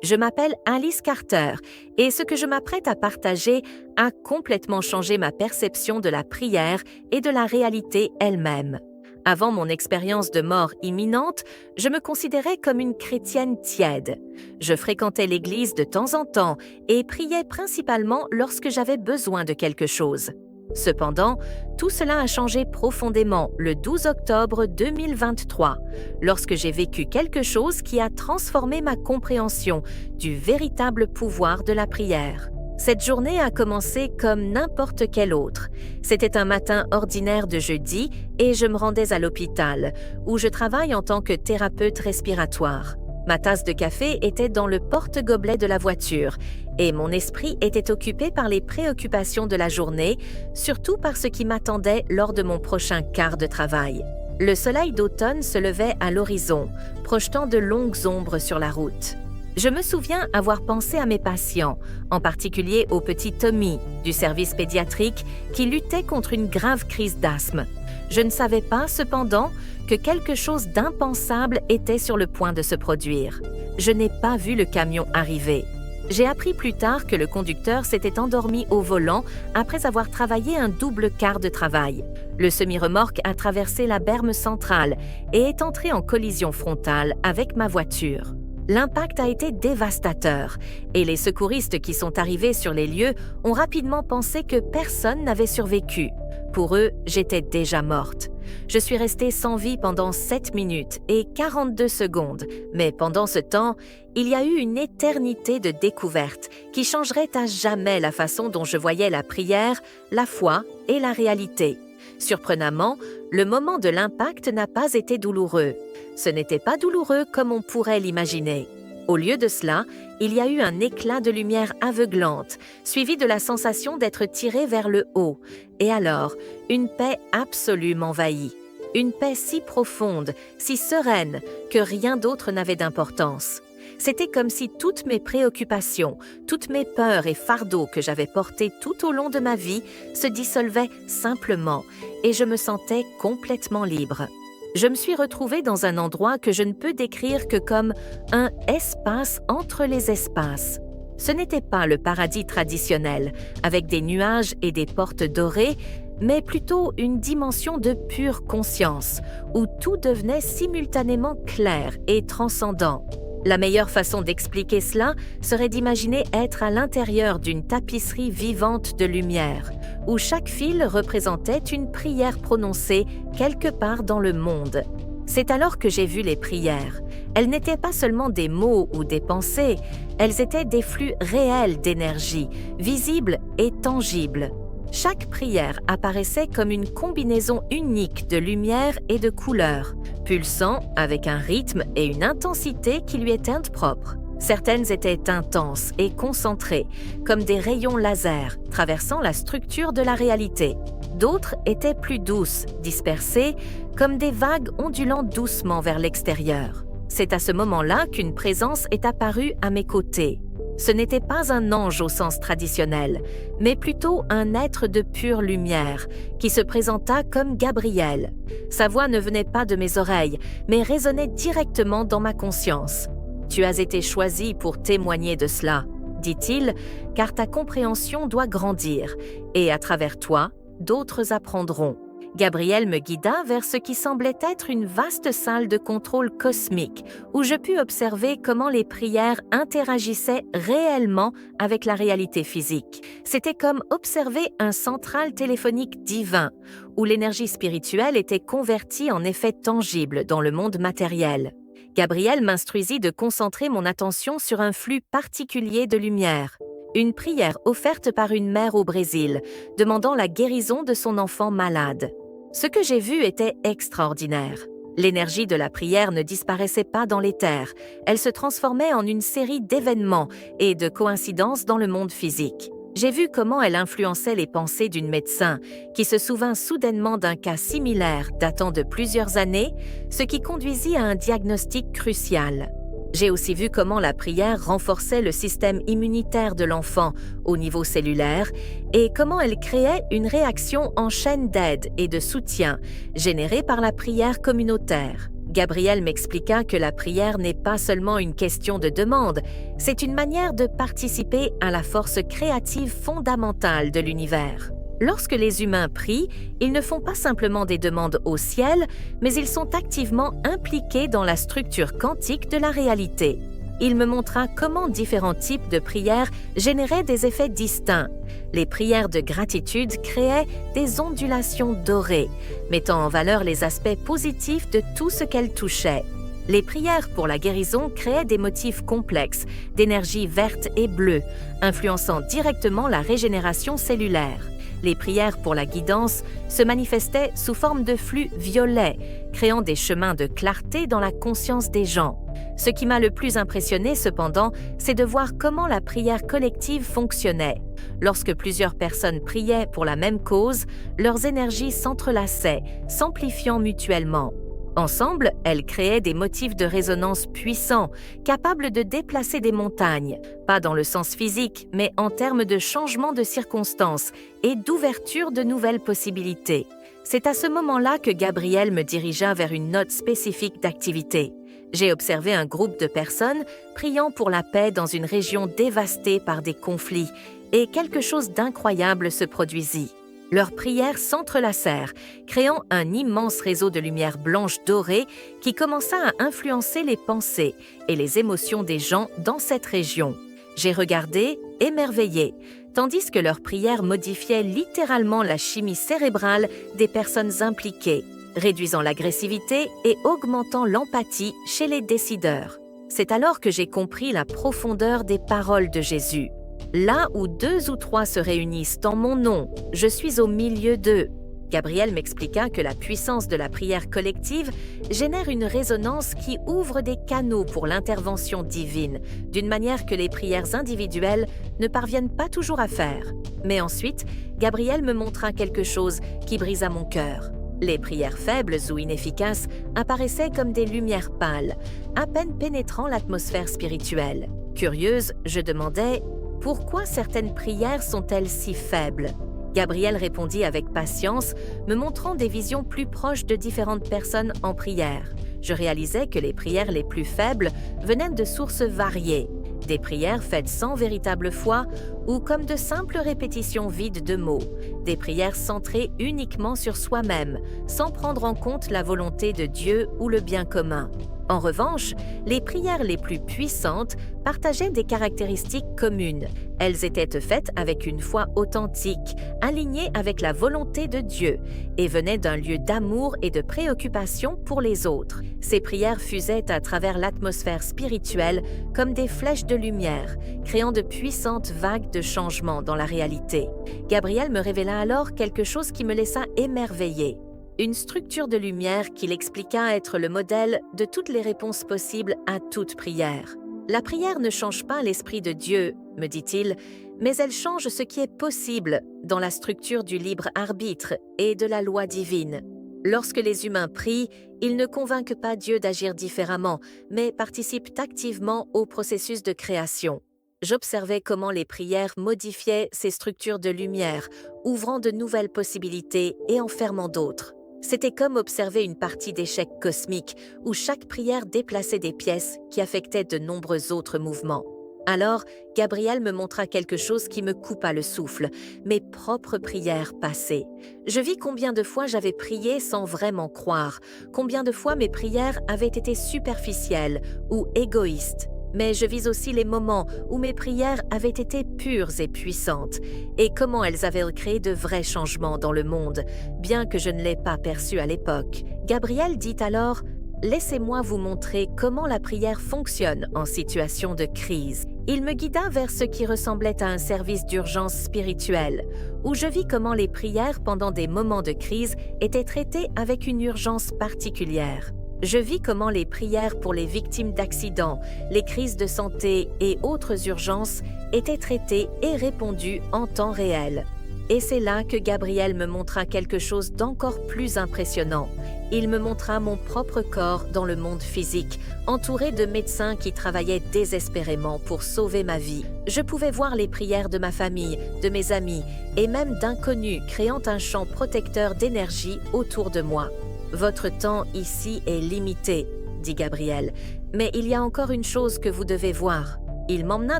Je m'appelle Alice Carter et ce que je m'apprête à partager a complètement changé ma perception de la prière et de la réalité elle-même. Avant mon expérience de mort imminente, je me considérais comme une chrétienne tiède. Je fréquentais l'église de temps en temps et priais principalement lorsque j'avais besoin de quelque chose. Cependant, tout cela a changé profondément le 12 octobre 2023, lorsque j'ai vécu quelque chose qui a transformé ma compréhension du véritable pouvoir de la prière. Cette journée a commencé comme n'importe quelle autre. C'était un matin ordinaire de jeudi et je me rendais à l'hôpital, où je travaille en tant que thérapeute respiratoire. Ma tasse de café était dans le porte-gobelet de la voiture et mon esprit était occupé par les préoccupations de la journée, surtout par ce qui m'attendait lors de mon prochain quart de travail. Le soleil d'automne se levait à l'horizon, projetant de longues ombres sur la route. Je me souviens avoir pensé à mes patients, en particulier au petit Tommy du service pédiatrique qui luttait contre une grave crise d'asthme. Je ne savais pas, cependant, que quelque chose d'impensable était sur le point de se produire. Je n'ai pas vu le camion arriver. J'ai appris plus tard que le conducteur s'était endormi au volant après avoir travaillé un double quart de travail. Le semi-remorque a traversé la berme centrale et est entré en collision frontale avec ma voiture. L'impact a été dévastateur et les secouristes qui sont arrivés sur les lieux ont rapidement pensé que personne n'avait survécu. Pour eux, j'étais déjà morte. Je suis restée sans vie pendant 7 minutes et 42 secondes, mais pendant ce temps, il y a eu une éternité de découvertes qui changerait à jamais la façon dont je voyais la prière, la foi et la réalité. Surprenamment, le moment de l'impact n'a pas été douloureux. Ce n'était pas douloureux comme on pourrait l'imaginer. Au lieu de cela, il y a eu un éclat de lumière aveuglante, suivi de la sensation d'être tiré vers le haut. Et alors, une paix absolue m'envahit. Une paix si profonde, si sereine, que rien d'autre n'avait d'importance. C'était comme si toutes mes préoccupations, toutes mes peurs et fardeaux que j'avais portés tout au long de ma vie se dissolvaient simplement et je me sentais complètement libre. Je me suis retrouvée dans un endroit que je ne peux décrire que comme un espace entre les espaces. Ce n'était pas le paradis traditionnel, avec des nuages et des portes dorées, mais plutôt une dimension de pure conscience, où tout devenait simultanément clair et transcendant. La meilleure façon d'expliquer cela serait d'imaginer être à l'intérieur d'une tapisserie vivante de lumière, où chaque fil représentait une prière prononcée quelque part dans le monde. C'est alors que j'ai vu les prières. Elles n'étaient pas seulement des mots ou des pensées, elles étaient des flux réels d'énergie, visibles et tangibles. Chaque prière apparaissait comme une combinaison unique de lumière et de couleurs, pulsant avec un rythme et une intensité qui lui étaient propres. Certaines étaient intenses et concentrées, comme des rayons laser traversant la structure de la réalité. D'autres étaient plus douces, dispersées, comme des vagues ondulant doucement vers l'extérieur. C'est à ce moment-là qu'une présence est apparue à mes côtés. Ce n'était pas un ange au sens traditionnel, mais plutôt un être de pure lumière, qui se présenta comme Gabriel. Sa voix ne venait pas de mes oreilles, mais résonnait directement dans ma conscience. « Tu as été choisi pour témoigner de cela, » dit-il, « car ta compréhension doit grandir, et à travers toi, d'autres apprendront. » Gabriel me guida vers ce qui semblait être une vaste salle de contrôle cosmique où je pus observer comment les prières interagissaient réellement avec la réalité physique. C'était comme observer un central téléphonique divin où l'énergie spirituelle était convertie en effet tangible dans le monde matériel. Gabriel m'instruisit de concentrer mon attention sur un flux particulier de lumière. Une prière offerte par une mère au Brésil, demandant la guérison de son enfant malade. Ce que j'ai vu était extraordinaire. L'énergie de la prière ne disparaissait pas dans l'éther, elle se transformait en une série d'événements et de coïncidences dans le monde physique. J'ai vu comment elle influençait les pensées d'une médecin qui se souvint soudainement d'un cas similaire datant de plusieurs années, ce qui conduisit à un diagnostic crucial. J'ai aussi vu comment la prière renforçait le système immunitaire de l'enfant au niveau cellulaire et comment elle créait une réaction en chaîne d'aide et de soutien générée par la prière communautaire. Gabriel m'expliqua que la prière n'est pas seulement une question de demande, c'est une manière de participer à la force créative fondamentale de l'univers. Lorsque les humains prient, ils ne font pas simplement des demandes au ciel, mais ils sont activement impliqués dans la structure quantique de la réalité. Il me montra comment différents types de prières généraient des effets distincts. Les prières de gratitude créaient des ondulations dorées, mettant en valeur les aspects positifs de tout ce qu'elles touchaient. Les prières pour la guérison créaient des motifs complexes, d'énergie verte et bleue, influençant directement la régénération cellulaire. Les prières pour la guidance se manifestaient sous forme de flux violets, créant des chemins de clarté dans la conscience des gens. Ce qui m'a le plus impressionné cependant, c'est de voir comment la prière collective fonctionnait. Lorsque plusieurs personnes priaient pour la même cause, leurs énergies s'entrelaçaient, s'amplifiant mutuellement. Ensemble, elles créaient des motifs de résonance puissants, capables de déplacer des montagnes, pas dans le sens physique, mais en termes de changement de circonstances et d'ouverture de nouvelles possibilités. C'est à ce moment-là que Gabriel me dirigea vers une note spécifique d'activité. J'ai observé un groupe de personnes priant pour la paix dans une région dévastée par des conflits, et quelque chose d'incroyable se produisit. Leurs prières s'entrelacèrent, créant un immense réseau de lumière blanche dorée qui commença à influencer les pensées et les émotions des gens dans cette région. J'ai regardé, émerveillé, tandis que leurs prières modifiaient littéralement la chimie cérébrale des personnes impliquées, réduisant l'agressivité et augmentant l'empathie chez les décideurs. C'est alors que j'ai compris la profondeur des paroles de Jésus. Là où 2 ou 3 se réunissent en mon nom, je suis au milieu d'eux. Gabriel m'expliqua que la puissance de la prière collective génère une résonance qui ouvre des canaux pour l'intervention divine, d'une manière que les prières individuelles ne parviennent pas toujours à faire. Mais ensuite, Gabriel me montra quelque chose qui brisa mon cœur. Les prières faibles ou inefficaces apparaissaient comme des lumières pâles, à peine pénétrant l'atmosphère spirituelle. Curieuse, je demandais « Pourquoi certaines prières sont-elles si faibles ?» Gabriel répondit avec patience, me montrant des visions plus proches de différentes personnes en prière. Je réalisais que les prières les plus faibles venaient de sources variées, des prières faites sans véritable foi ou comme de simples répétitions vides de mots, des prières centrées uniquement sur soi-même, sans prendre en compte la volonté de Dieu ou le bien commun. En revanche, les prières les plus puissantes partageaient des caractéristiques communes. Elles étaient faites avec une foi authentique, alignée avec la volonté de Dieu, et venaient d'un lieu d'amour et de préoccupation pour les autres. Ces prières fusaient à travers l'atmosphère spirituelle comme des flèches de lumière, créant de puissantes vagues de changement dans la réalité. Gabriel me révéla alors quelque chose qui me laissa émerveillée. Une structure de lumière qu'il expliqua être le modèle de toutes les réponses possibles à toute prière. La prière ne change pas l'Esprit de Dieu, me dit-il, mais elle change ce qui est possible dans la structure du libre arbitre et de la loi divine. Lorsque les humains prient, ils ne convainquent pas Dieu d'agir différemment, mais participent activement au processus de création. J'observais comment les prières modifiaient ces structures de lumière, ouvrant de nouvelles possibilités et en fermant d'autres. C'était comme observer une partie d'échecs cosmique où chaque prière déplaçait des pièces qui affectaient de nombreux autres mouvements. Alors, Gabriel me montra quelque chose qui me coupa le souffle, mes propres prières passées. Je vis combien de fois j'avais prié sans vraiment croire, combien de fois mes prières avaient été superficielles ou égoïstes. Mais je vis aussi les moments où mes prières avaient été pures et puissantes, et comment elles avaient créé de vrais changements dans le monde, bien que je ne l'ai pas perçu à l'époque. Gabriel dit alors « Laissez-moi vous montrer comment la prière fonctionne en situation de crise ». Il me guida vers ce qui ressemblait à un service d'urgence spirituelle, où je vis comment les prières pendant des moments de crise étaient traitées avec une urgence particulière. Je vis comment les prières pour les victimes d'accidents, les crises de santé et autres urgences étaient traitées et répondues en temps réel. Et c'est là que Gabriel me montra quelque chose d'encore plus impressionnant. Il me montra mon propre corps dans le monde physique, entouré de médecins qui travaillaient désespérément pour sauver ma vie. Je pouvais voir les prières de ma famille, de mes amis et même d'inconnus créant un champ protecteur d'énergie autour de moi. Votre temps ici est limité, dit Gabriel, mais il y a encore une chose que vous devez voir. Il m'emmena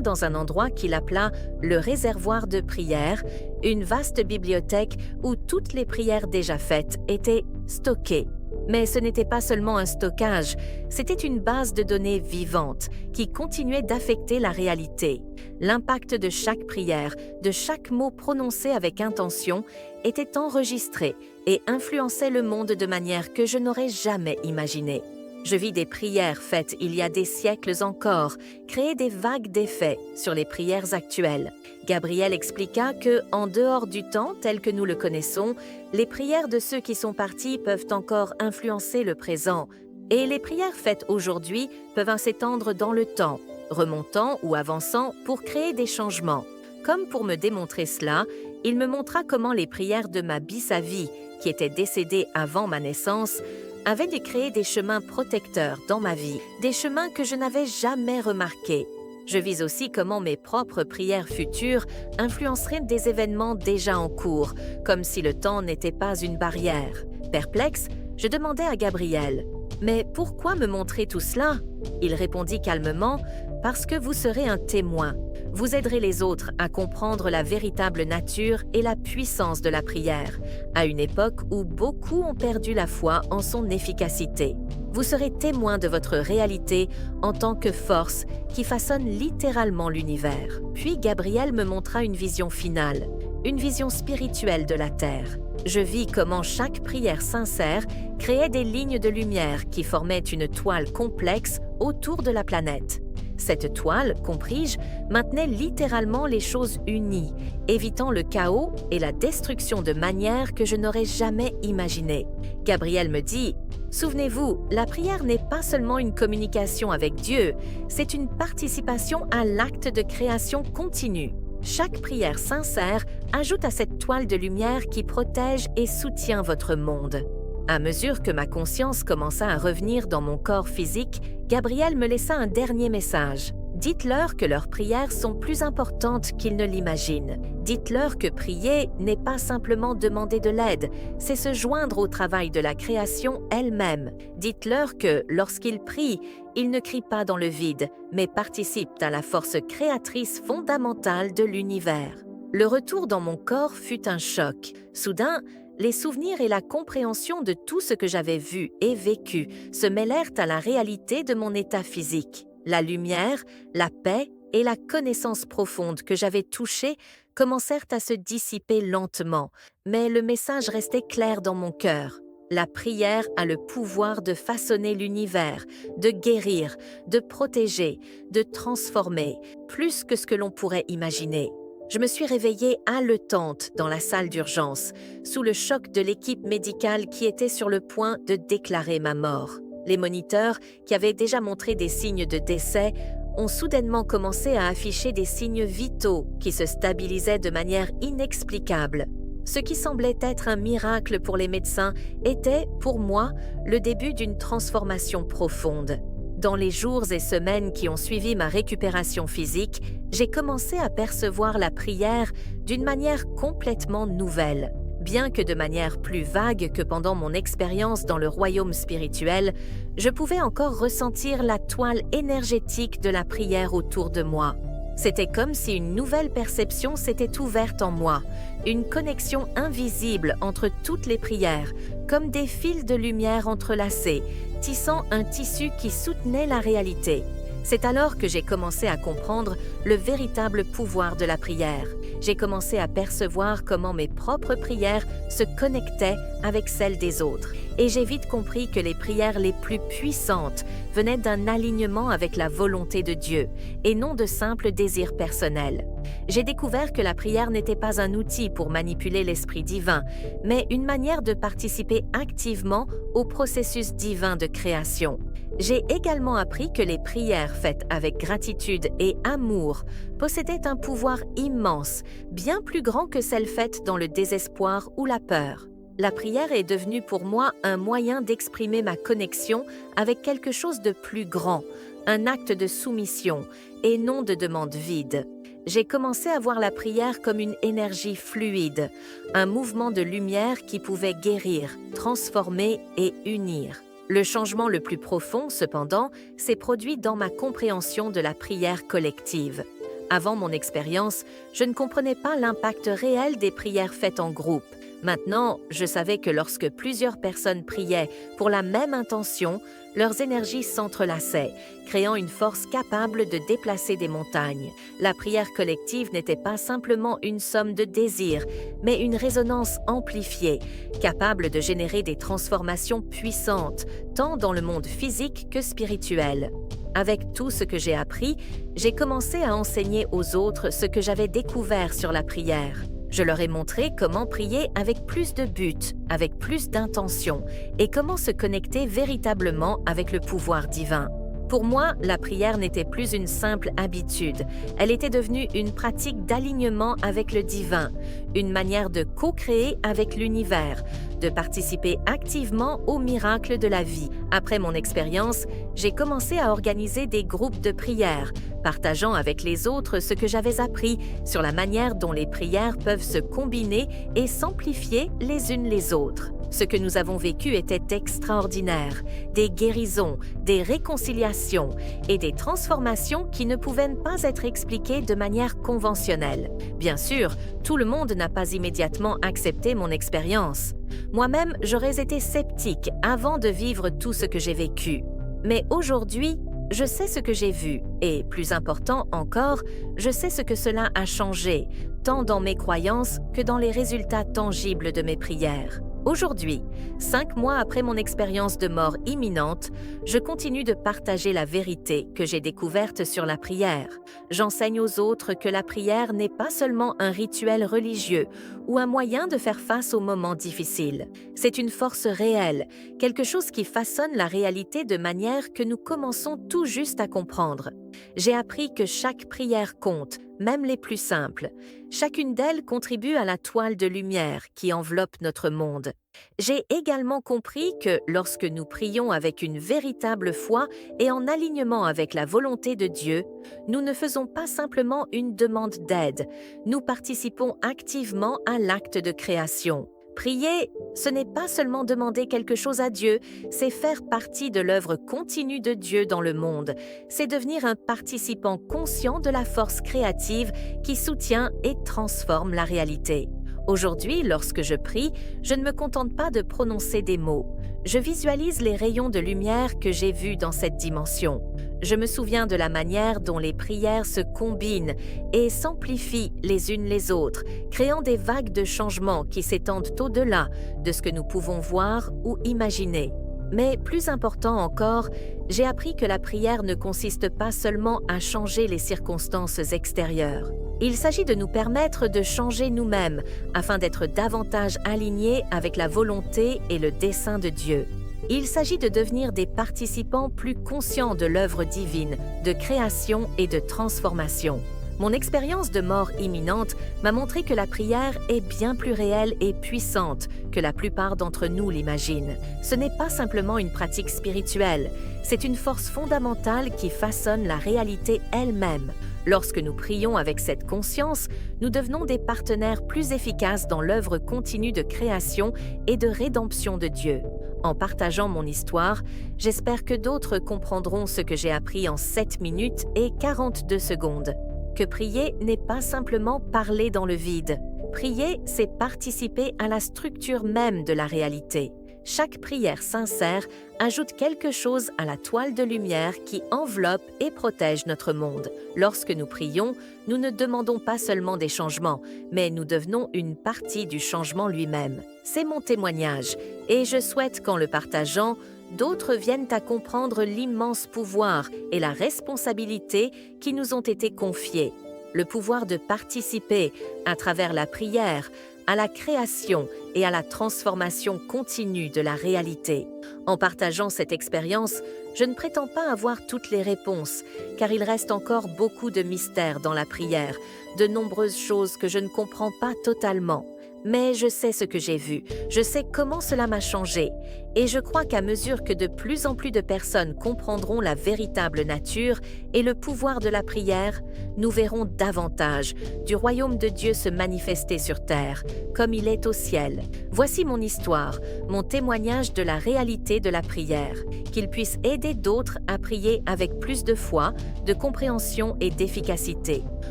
dans un endroit qu'il appela le réservoir de prières, une vaste bibliothèque où toutes les prières déjà faites étaient stockées. Mais ce n'était pas seulement un stockage, c'était une base de données vivante qui continuait d'affecter la réalité. L'impact de chaque prière, de chaque mot prononcé avec intention, était enregistré et influençait le monde de manière que je n'aurais jamais imaginée. Je vis des prières faites il y a des siècles encore, créer des vagues d'effets sur les prières actuelles. Gabriel expliqua que, en dehors du temps tel que nous le connaissons, les prières de ceux qui sont partis peuvent encore influencer le présent, et les prières faites aujourd'hui peuvent s'étendre dans le temps, remontant ou avançant pour créer des changements. Comme pour me démontrer cela, il me montra comment les prières de ma bis-à-vie, qui était décédée avant ma naissance, avaient dû créer des chemins protecteurs dans ma vie, des chemins que je n'avais jamais remarqués. Je vis aussi comment mes propres prières futures influenceraient des événements déjà en cours, comme si le temps n'était pas une barrière. Perplexe, je demandai à Gabriel « Mais pourquoi me montrer tout cela ?» Il répondit calmement « Parce que vous serez un témoin. Vous aiderez les autres à comprendre la véritable nature et la puissance de la prière, à une époque où beaucoup ont perdu la foi en son efficacité. Vous serez témoin de votre réalité en tant que force qui façonne littéralement l'univers. » Puis Gabriel me montra une vision finale, une vision spirituelle de la Terre. Je vis comment chaque prière sincère créait des lignes de lumière qui formaient une toile complexe autour de la planète. Cette toile, compris-je, maintenait littéralement les choses unies, évitant le chaos et la destruction de manières que je n'aurais jamais imaginées. Gabriel me dit « Souvenez-vous, la prière n'est pas seulement une communication avec Dieu, c'est une participation à l'acte de création continue. Chaque prière sincère ajoute à cette toile de lumière qui protège et soutient votre monde. » À mesure que ma conscience commença à revenir dans mon corps physique, Gabriel me laissa un dernier message. Dites-leur que leurs prières sont plus importantes qu'ils ne l'imaginent. Dites-leur que prier n'est pas simplement demander de l'aide, c'est se joindre au travail de la création elle-même. Dites-leur que, lorsqu'ils prient, ils ne crient pas dans le vide, mais participent à la force créatrice fondamentale de l'univers. Le retour dans mon corps fut un choc. Soudain, les souvenirs et la compréhension de tout ce que j'avais vu et vécu se mêlèrent à la réalité de mon état physique. La lumière, la paix et la connaissance profonde que j'avais touchée commencèrent à se dissiper lentement, mais le message restait clair dans mon cœur. La prière a le pouvoir de façonner l'univers, de guérir, de protéger, de transformer, plus que ce que l'on pourrait imaginer. Je me suis réveillée haletante dans la salle d'urgence, sous le choc de l'équipe médicale qui était sur le point de déclarer ma mort. Les moniteurs, qui avaient déjà montré des signes de décès, ont soudainement commencé à afficher des signes vitaux qui se stabilisaient de manière inexplicable. Ce qui semblait être un miracle pour les médecins était, pour moi, le début d'une transformation profonde. Dans les jours et semaines qui ont suivi ma récupération physique, j'ai commencé à percevoir la prière d'une manière complètement nouvelle. Bien que de manière plus vague que pendant mon expérience dans le royaume spirituel, je pouvais encore ressentir la toile énergétique de la prière autour de moi. C'était comme si une nouvelle perception s'était ouverte en moi, une connexion invisible entre toutes les prières, comme des fils de lumière entrelacés, tissant un tissu qui soutenait la réalité. C'est alors que j'ai commencé à comprendre le véritable pouvoir de la prière. J'ai commencé à percevoir comment mes propres prières se connectaient avec celles des autres. Et j'ai vite compris que les prières les plus puissantes venaient d'un alignement avec la volonté de Dieu et non de simples désirs personnels. J'ai découvert que la prière n'était pas un outil pour manipuler l'Esprit divin, mais une manière de participer activement au processus divin de création. J'ai également appris que les prières faites avec gratitude et amour possédaient un pouvoir immense, bien plus grand que celles faites dans le désespoir ou la peur. La prière est devenue pour moi un moyen d'exprimer ma connexion avec quelque chose de plus grand, un acte de soumission et non de demande vide. j'ai commencé à voir la prière comme une énergie fluide, un mouvement de lumière qui pouvait guérir, transformer et unir. Le changement le plus profond, cependant, s'est produit dans ma compréhension de la prière collective. Avant mon expérience, je ne comprenais pas l'impact réel des prières faites en groupe. Maintenant, je savais que lorsque plusieurs personnes priaient pour la même intention, leurs énergies s'entrelaçaient, créant une force capable de déplacer des montagnes. La prière collective n'était pas simplement une somme de désirs, mais une résonance amplifiée, capable de générer des transformations puissantes, tant dans le monde physique que spirituel. Avec tout ce que j'ai appris, j'ai commencé à enseigner aux autres ce que j'avais découvert sur la prière. Je leur ai montré comment prier avec plus de but, avec plus d'intention, et comment se connecter véritablement avec le pouvoir divin. Pour moi, la prière n'était plus une simple habitude, elle était devenue une pratique d'alignement avec le divin, une manière de co-créer avec l'univers, de participer activement aux miracles de la vie. Après mon expérience, j'ai commencé à organiser des groupes de prière, partageant avec les autres ce que j'avais appris sur la manière dont les prières peuvent se combiner et s'amplifier les unes les autres. Ce que nous avons vécu était extraordinaire, des guérisons, des réconciliations et des transformations qui ne pouvaient pas être expliquées de manière conventionnelle. Bien sûr, tout le monde n'a pas immédiatement accepté mon expérience. Moi-même, j'aurais été sceptique avant de vivre tout ce que j'ai vécu. Mais aujourd'hui, je sais ce que j'ai vu et, plus important encore, je sais ce que cela a changé, tant dans mes croyances que dans les résultats tangibles de mes prières. Aujourd'hui, 5 mois après mon expérience de mort imminente, je continue de partager la vérité que j'ai découverte sur la prière. J'enseigne aux autres que la prière n'est pas seulement un rituel religieux ou un moyen de faire face aux moments difficiles. C'est une force réelle, quelque chose qui façonne la réalité de manière que nous commençons tout juste à comprendre. J'ai appris que chaque prière compte, même les plus simples. Chacune d'elles contribue à la toile de lumière qui enveloppe notre monde. J'ai également compris que lorsque nous prions avec une véritable foi et en alignement avec la volonté de Dieu, nous ne faisons pas simplement une demande d'aide, nous participons activement à l'acte de création. Prier, ce n'est pas seulement demander quelque chose à Dieu, c'est faire partie de l'œuvre continue de Dieu dans le monde. C'est devenir un participant conscient de la force créative qui soutient et transforme la réalité. Aujourd'hui, lorsque je prie, je ne me contente pas de prononcer des mots. Je visualise les rayons de lumière que j'ai vus dans cette dimension. Je me souviens de la manière dont les prières se combinent et s'amplifient les unes les autres, créant des vagues de changements qui s'étendent au-delà de ce que nous pouvons voir ou imaginer. Mais plus important encore, j'ai appris que la prière ne consiste pas seulement à changer les circonstances extérieures. Il s'agit de nous permettre de changer nous-mêmes afin d'être davantage alignés avec la volonté et le dessein de Dieu. Il s'agit de devenir des participants plus conscients de l'œuvre divine, de création et de transformation. Mon expérience de mort imminente m'a montré que la prière est bien plus réelle et puissante que la plupart d'entre nous l'imaginent. Ce n'est pas simplement une pratique spirituelle, c'est une force fondamentale qui façonne la réalité elle-même. Lorsque nous prions avec cette conscience, nous devenons des partenaires plus efficaces dans l'œuvre continue de création et de rédemption de Dieu. En partageant mon histoire, j'espère que d'autres comprendront ce que j'ai appris en 7 minutes et 42 secondes. Que prier n'est pas simplement parler dans le vide. Prier, c'est participer à la structure même de la réalité. Chaque prière sincère ajoute quelque chose à la toile de lumière qui enveloppe et protège notre monde. Lorsque nous prions, nous ne demandons pas seulement des changements, mais nous devenons une partie du changement lui-même. C'est mon témoignage, et je souhaite qu'en le partageant, d'autres viennent à comprendre l'immense pouvoir et la responsabilité qui nous ont été confiés. Le pouvoir de participer, à travers la prière, à la création et à la transformation continue de la réalité. En partageant cette expérience, je ne prétends pas avoir toutes les réponses, car il reste encore beaucoup de mystères dans la prière, de nombreuses choses que je ne comprends pas totalement. Mais je sais ce que j'ai vu, je sais comment cela m'a changé, Et je crois qu'à mesure que de plus en plus de personnes comprendront la véritable nature et le pouvoir de la prière, nous verrons davantage du royaume de Dieu se manifester sur terre, comme il est au ciel. Voici mon histoire, mon témoignage de la réalité de la prière, qu'il puisse aider d'autres à prier avec plus de foi, de compréhension et d'efficacité,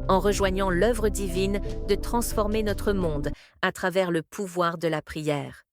en rejoignant l'œuvre divine de transformer notre monde à travers le pouvoir de la prière.